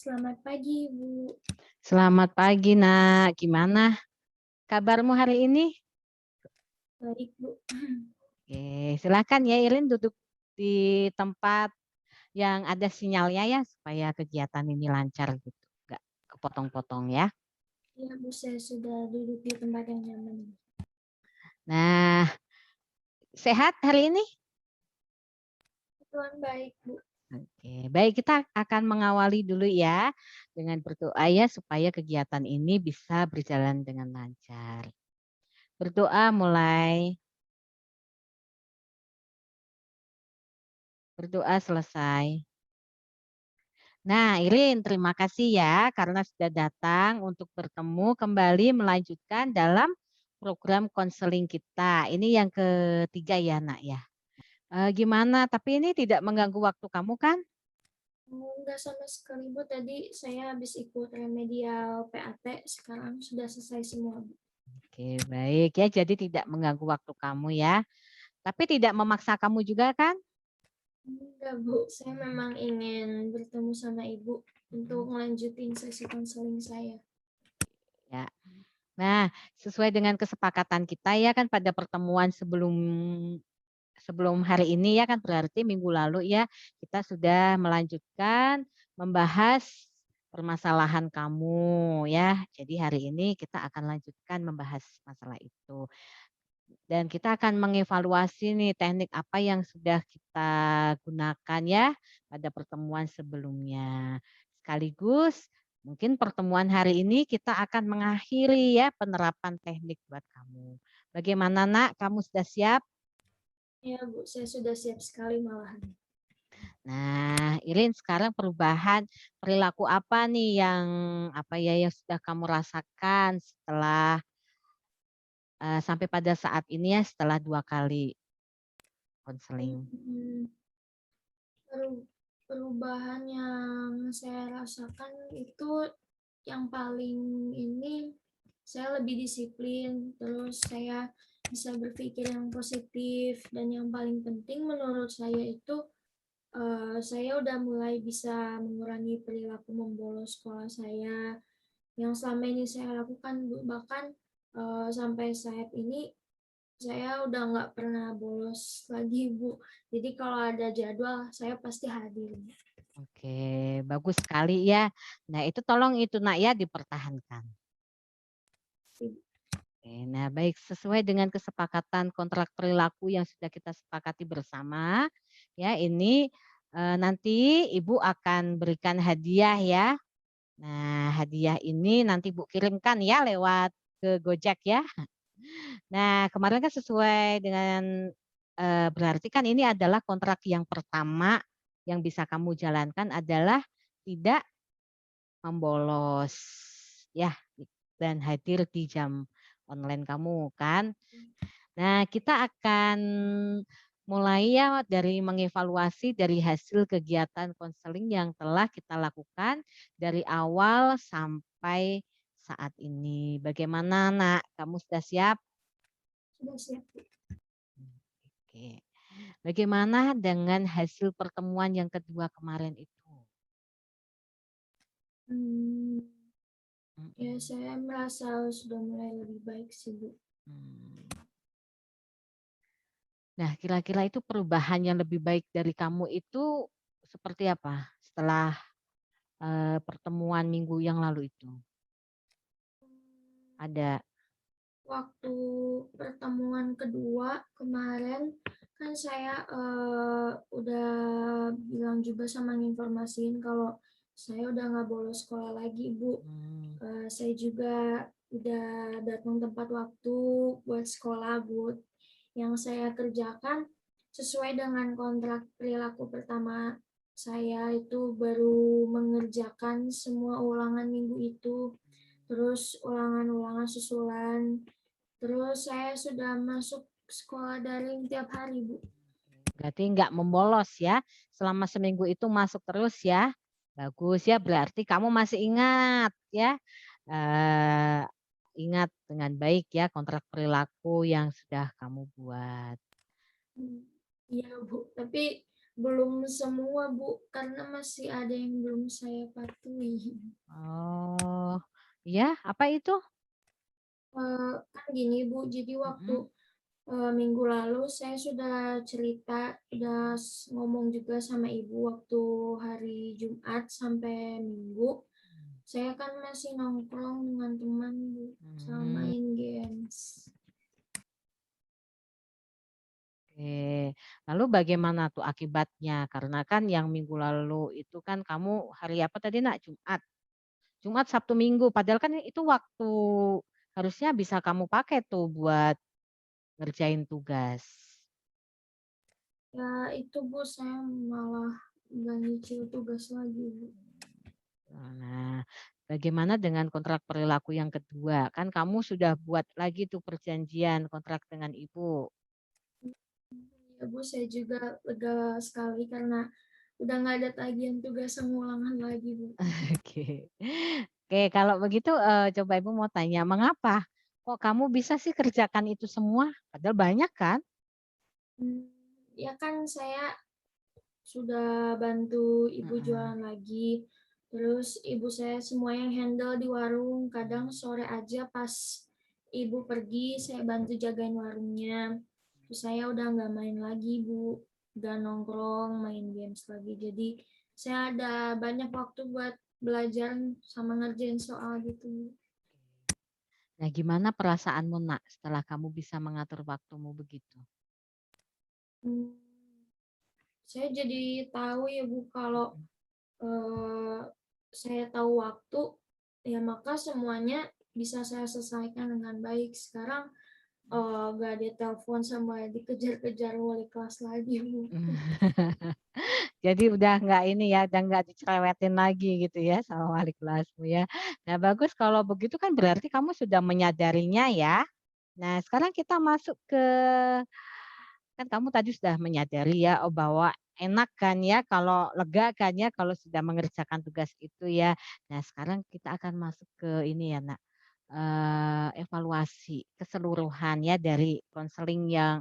Selamat pagi, Bu. Selamat pagi, Nak. Gimana kabarmu hari ini? Baik, Bu. Oke, silakan ya Irin duduk di tempat yang ada sinyalnya ya supaya kegiatan ini lancar gitu, nggak kepotong-potong ya. Ya, Bu, saya sudah duduk di tempat yang nyaman. Nah, sehat hari ini? Tuhan baik, Bu. Oke, baik kita akan mengawali dulu ya dengan berdoa ya supaya kegiatan ini bisa berjalan dengan lancar. Berdoa mulai. Berdoa selesai. Nah, Irin, terima kasih ya karena sudah datang untuk bertemu kembali melanjutkan dalam program konseling kita. Ini yang ketiga ya, Nak ya. Gimana? Tapi ini tidak mengganggu waktu kamu kan? Enggak sama sekali, Bu. Tadi saya habis ikut remedial PAT, sekarang sudah selesai semua, Bu. Oke, baik ya. Jadi tidak mengganggu waktu kamu ya. Tapi tidak memaksa kamu juga kan? Enggak, Bu. Saya memang ingin bertemu sama Ibu untuk melanjutin sesi konseling saya. Ya. Nah, sesuai dengan kesepakatan kita ya kan pada pertemuan sebelum hari ini ya kan berarti minggu lalu ya kita sudah melanjutkan membahas permasalahan kamu ya. Jadi hari ini kita akan lanjutkan membahas masalah itu. Dan kita akan mengevaluasi nih teknik apa yang sudah kita gunakan ya pada pertemuan sebelumnya. Sekaligus mungkin pertemuan hari ini kita akan mengakhiri ya penerapan teknik buat kamu. Bagaimana Nak, kamu sudah siap? Ya, Bu. Saya sudah siap sekali malahan. Nah, Irin sekarang perubahan perilaku apa nih yang yang sudah kamu rasakan setelah sampai pada saat ini ya setelah 2 kali konseling? Hmm, Perubahan yang saya rasakan itu yang paling ini saya lebih disiplin, terus saya bisa berpikir yang positif, dan yang paling penting menurut saya itu saya udah mulai bisa mengurangi perilaku membolos sekolah saya yang selama ini saya lakukan, Bu. Bahkan sampai saat ini saya udah nggak pernah bolos lagi, Bu. Jadi kalau ada jadwal saya pasti hadir. Oke, bagus sekali ya. Nah, itu tolong itu Nak ya dipertahankan. Oke, nah baik sesuai dengan kesepakatan kontrak perilaku yang sudah kita sepakati bersama, ya ini nanti Ibu akan berikan hadiah ya. Nah, hadiah ini nanti Bu kirimkan ya lewat ke Gojek ya. Nah, kemarin kan sesuai dengan berarti kan ini adalah kontrak yang pertama yang bisa kamu jalankan adalah tidak membolos ya dan hadir di jam online kamu kan. Nah, kita akan mulai ya dari mengevaluasi dari hasil kegiatan konseling yang telah kita lakukan dari awal sampai saat ini. Bagaimana, Nak? Kamu sudah siap? Sudah siap. Oke. Bagaimana dengan hasil pertemuan yang kedua kemarin itu? Ya, saya merasa sudah mulai lebih baik sih, Bu. Nah, kira-kira itu perubahan yang lebih baik dari kamu itu seperti apa setelah pertemuan minggu yang lalu itu? Ada. Waktu pertemuan kedua kemarin kan saya udah bilang juga sama nginformasiin kalau saya udah nggak bolos sekolah lagi, Bu. Saya juga udah datang tepat waktu buat sekolah, Bu. Yang saya kerjakan sesuai dengan kontrak perilaku pertama saya itu baru mengerjakan semua ulangan minggu itu, terus ulangan-ulangan susulan. Terus saya sudah masuk sekolah daring tiap hari, Bu. Berarti nggak membolos ya. Selama seminggu itu masuk terus ya. Bagus ya, berarti kamu masih ingat ya. Ingat dengan baik ya kontrak perilaku yang sudah kamu buat. Iya, Bu. Tapi belum semua, Bu, karena masih ada yang belum saya patuhi. Oh, iya, apa itu? Kan gini, Bu, jadi waktu, Mhm. minggu lalu saya sudah cerita, udah ngomong juga sama Ibu waktu hari Jumat sampai Minggu, saya kan masih nongkrong dengan teman, Bu, sama Mmm, main games. oke. Lalu bagaimana tuh akibatnya? Karena kan yang minggu lalu itu kan kamu hari apa tadi, Nak? Jumat? Jumat, Sabtu, Minggu, padahal kan itu waktu harusnya bisa kamu pakai tuh buat ngerjain tugas. Ya itu, Bu, saya malah nggak nyicil tugas lagi, Bu. Nah, bagaimana dengan kontrak perilaku yang kedua? Kan kamu sudah buat lagi tuh perjanjian kontrak dengan ibu. Ya, Bu, saya juga lega sekali karena udah nggak ada tagihan tugas pengulangan lagi, Bu. Oke. Oke, kalau begitu, coba Ibu mau tanya, mengapa kok kamu bisa sih kerjakan itu semua? Padahal banyak kan? Ya kan saya sudah bantu ibu Mhm. jualan lagi, terus ibu saya semua yang handle di warung, kadang sore aja pas ibu pergi, saya bantu jagain warungnya. Terus saya udah nggak main lagi, Bu, udah nongkrong, main games lagi. Jadi saya ada banyak waktu buat belajar sama ngerjain soal gitu. Nah, gimana perasaanmu, Nak, setelah kamu bisa mengatur waktumu begitu? Hmm, saya jadi tahu ya, Bu, kalau Mhm. eh, saya tahu waktu, ya maka semuanya bisa saya selesaikan dengan baik. Sekarang nggak ada telepon sama dikejar-kejar wali kelas lagi, Bu. Jadi udah nggak ini ya, udah nggak dicerewetin lagi gitu ya sama wali kelasmu ya. Nah bagus kalau begitu kan berarti kamu sudah menyadarinya ya. Nah sekarang kita masuk ke kan kamu tadi sudah menyadari ya, oh bahwa enak kan ya kalau lega kan ya kalau sudah mengerjakan tugas itu ya. Nah sekarang kita akan masuk ke ini ya Nak, evaluasi keseluruhan ya dari konseling yang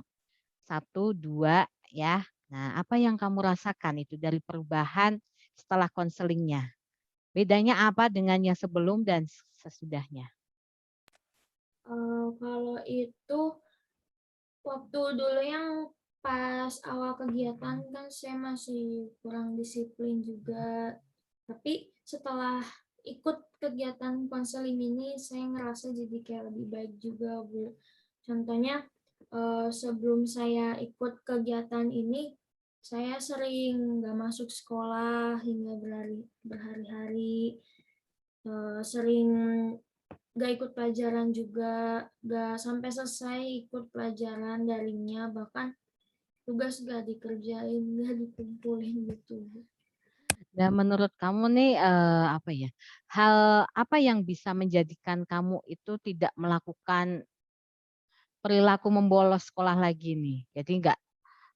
satu 2 ya. Nah, apa yang kamu rasakan itu dari perubahan setelah konselingnya? Bedanya apa dengan yang sebelum dan sesudahnya? Kalau itu waktu dulu yang pas awal kegiatan Mhm, kan saya masih kurang disiplin juga. Tapi setelah ikut kegiatan konseling ini saya ngerasa jadi kayak lebih baik juga, Bu. Contohnya sebelum saya ikut kegiatan ini saya sering nggak masuk sekolah hingga berhari-hari, sering nggak ikut pelajaran juga, nggak sampai selesai ikut pelajaran daringnya, bahkan tugas nggak dikerjain, nggak dikumpulin gitu. dan menurut kamu nih, apa ya, hal apa yang bisa menjadikan kamu itu tidak melakukan perilaku membolos sekolah lagi nih? Jadi nggak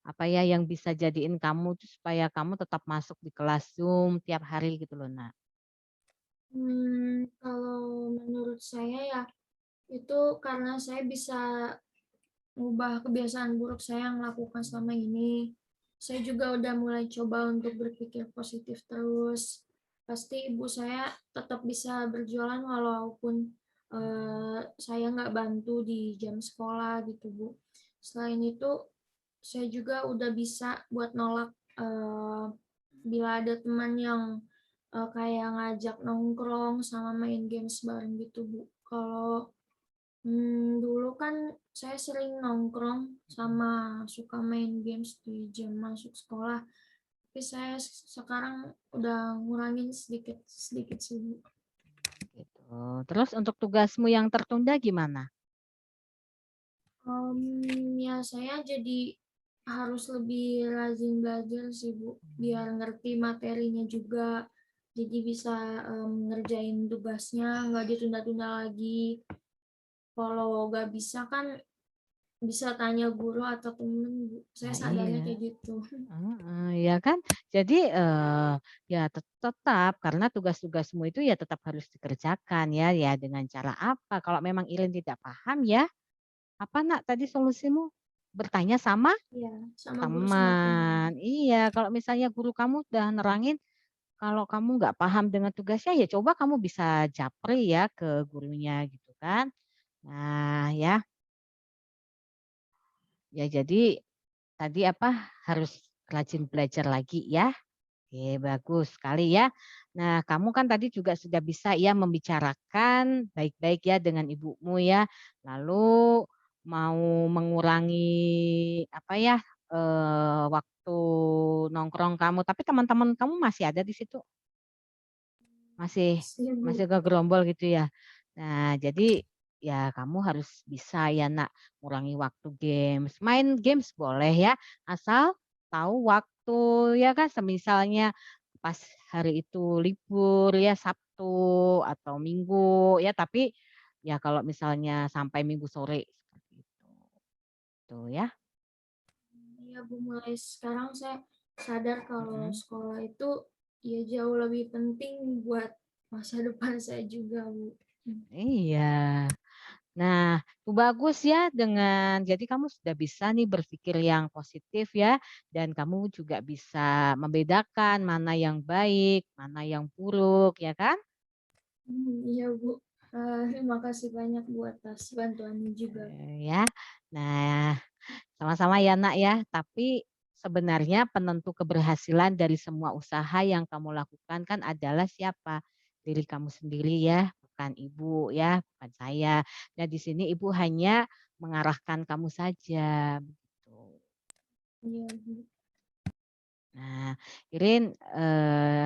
apa ya, yang bisa jadiin kamu tuh supaya kamu tetap masuk di kelas Zoom tiap hari gitu loh, Nak? Kalau menurut saya ya itu karena saya bisa mengubah kebiasaan buruk saya yang lakukan selama ini. Saya juga udah mulai coba untuk berpikir positif terus. Pasti ibu saya tetap bisa berjualan walaupun saya nggak bantu di jam sekolah gitu, Bu. Selain itu, saya juga udah bisa buat nolak bila ada teman yang kayak ngajak nongkrong sama main games bareng gitu, Bu. Kalau dulu kan saya sering nongkrong sama suka main games di jam masuk sekolah, tapi saya sekarang udah ngurangin sedikit-sedikit sih, Bu. Gitu. Terus untuk tugasmu yang tertunda gimana? Ya saya jadi harus lebih rajin belajar sih, Bu, biar ngerti materinya juga, jadi bisa, ngerjain tugasnya nggak ditunda-tunda lagi. Kalau nggak bisa kan bisa tanya guru atau temen, Bu, saya Nah sadarnya iya. kayak gitu. Heeh, ya kan? Jadi, ya tetap karena tugas-tugasmu itu ya tetap harus dikerjakan ya, ya dengan cara apa, kalau memang Irin tidak paham ya, apa Nak tadi solusimu? bertanya sama Iya, sama guru sama teman. teman. Iya, kalau misalnya guru kamu udah nerangin, kalau kamu nggak paham dengan tugasnya, ya coba kamu bisa japri ya ke gurunya gitu kan. Nah ya, ya jadi tadi apa, harus rajin belajar lagi ya. Oke, bagus sekali ya. Nah, kamu kan tadi juga sudah bisa ya membicarakan baik-baik ya dengan ibumu ya. Lalu mau mengurangi apa ya, waktu nongkrong kamu, tapi teman-teman kamu masih ada di situ? Masih Pasti Bu. masih kegerombol gitu ya? Nah, jadi ya kamu harus bisa ya Nak, ngurangi waktu games. Main games boleh ya, asal tahu waktu ya kan, semisalnya pas hari itu libur ya, Sabtu atau Minggu ya, tapi ya kalau misalnya sampai Minggu sore seperti itu, tuh ya. Iya Bu, mulai sekarang saya sadar kalau Mhm. sekolah itu ya jauh lebih penting buat masa depan saya juga Bu. Iya. Nah, itu bagus ya jadi kamu sudah bisa nih berpikir yang positif ya, dan kamu juga bisa membedakan mana yang baik, mana yang buruk, ya kan? Iya Bu. Terima kasih banyak Bu atas bantuannya juga. Ya. Nah, sama-sama ya Nak ya, tapi sebenarnya penentu keberhasilan dari semua usaha yang kamu lakukan kan adalah siapa? Diri kamu sendiri ya, bukan ibu ya, bukan saya. Nah, di sini ibu hanya mengarahkan kamu saja, begitu. Iya Bu. Nah, Irin,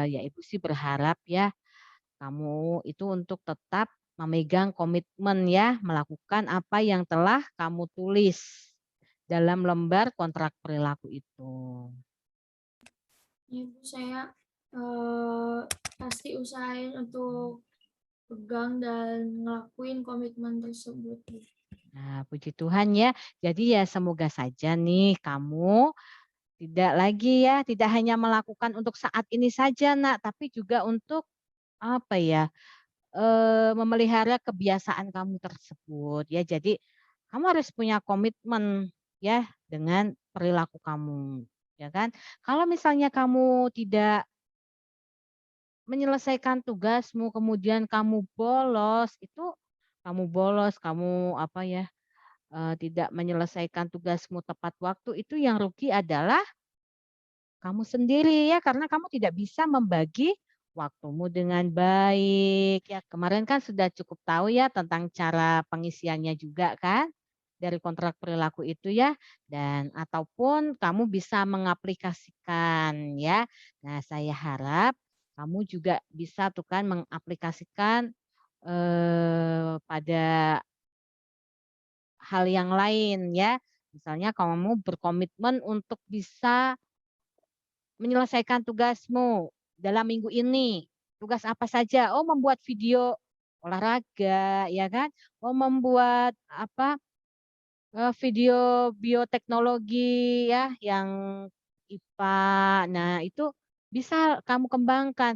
ya Ibu sih berharap ya, kamu itu untuk tetap memegang komitmen ya, melakukan apa yang telah kamu tulis dalam lembar kontrak perilaku itu. Iya Bu, saya eh, pasti usahain untuk pegang dan ngelakuin komitmen tersebut Bu. Nah, puji Tuhan ya. Jadi ya semoga saja nih kamu tidak lagi ya, tidak hanya melakukan untuk saat ini saja Nak, tapi juga untuk apa ya, memelihara kebiasaan kamu tersebut ya. Jadi kamu harus punya komitmen ya dengan perilaku kamu, ya kan. Kalau misalnya kamu tidak menyelesaikan tugasmu, kemudian kamu bolos, kamu apa ya, tidak menyelesaikan tugasmu tepat waktu, itu yang rugi adalah kamu sendiri ya, karena kamu tidak bisa membagi waktumu dengan baik ya. Kemarin kan sudah cukup tahu ya tentang cara pengisiannya juga kan dari kontrak perilaku itu ya, dan ataupun kamu bisa mengaplikasikan ya. Nah, saya harap kamu juga bisa tuh kan mengaplikasikan pada hal yang lain ya. Misalnya kamu berkomitmen untuk bisa menyelesaikan tugasmu dalam minggu ini. Tugas apa saja? Oh, membuat video olahraga, ya kan? Oh, membuat apa? Video bioteknologi ya, yang IPA. Nah, itu bisa kamu kembangkan.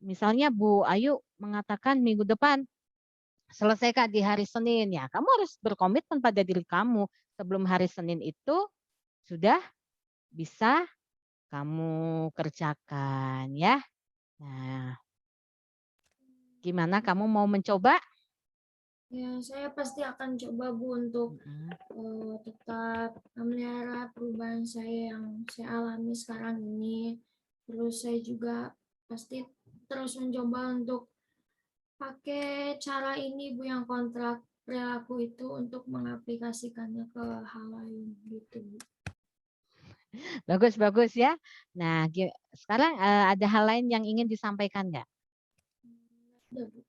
Misalnya Bu Ayu mengatakan minggu depan selesaikan di hari Senin, ya kamu harus berkomitmen pada diri kamu sebelum hari Senin itu sudah bisa kamu kerjakan ya. Nah, gimana kamu mau mencoba? Ya, saya pasti akan coba Bu untuk Mhm. tetap memelihara perubahan saya yang saya alami sekarang ini. Terus saya juga pasti terus mencoba untuk pakai cara ini Bu yang kontrak perilaku itu untuk mengaplikasikannya ke hal lain gitu Bu. Bagus bagus ya. Nah, sekarang, ada hal lain yang ingin disampaikan nggak? Udah Bu.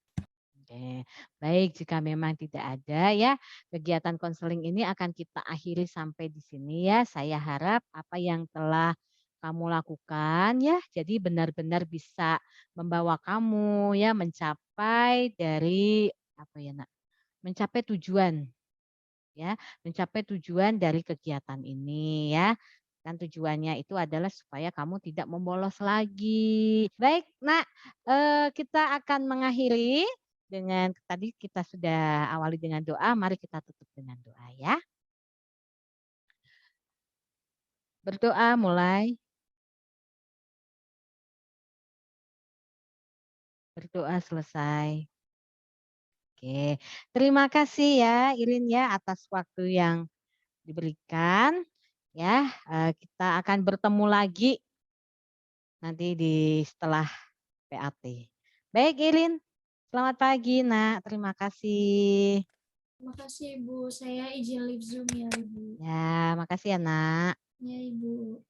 Oke, baik jika memang tidak ada ya, kegiatan konseling ini akan kita akhiri sampai di sini ya. Saya harap apa yang telah kamu lakukan ya, jadi benar-benar bisa membawa kamu ya mencapai dari apa ya Nak, mencapai tujuan ya, mencapai tujuan dari kegiatan ini ya. Kan tujuannya itu adalah supaya kamu tidak membolos lagi. Baik, Nak, kita akan mengakhiri dengan tadi kita sudah awali dengan doa, mari kita tutup dengan doa ya. Berdoa mulai. Berdoa selesai. Oke, terima kasih ya Irin ya atas waktu yang diberikan. Ya, kita akan bertemu lagi nanti di setelah PAT. Baik Irin, selamat pagi Nak. Terima kasih. Terima kasih Ibu, saya izin live Zoom ya Ibu. Ya, makasih ya Nak. Ya Ibu.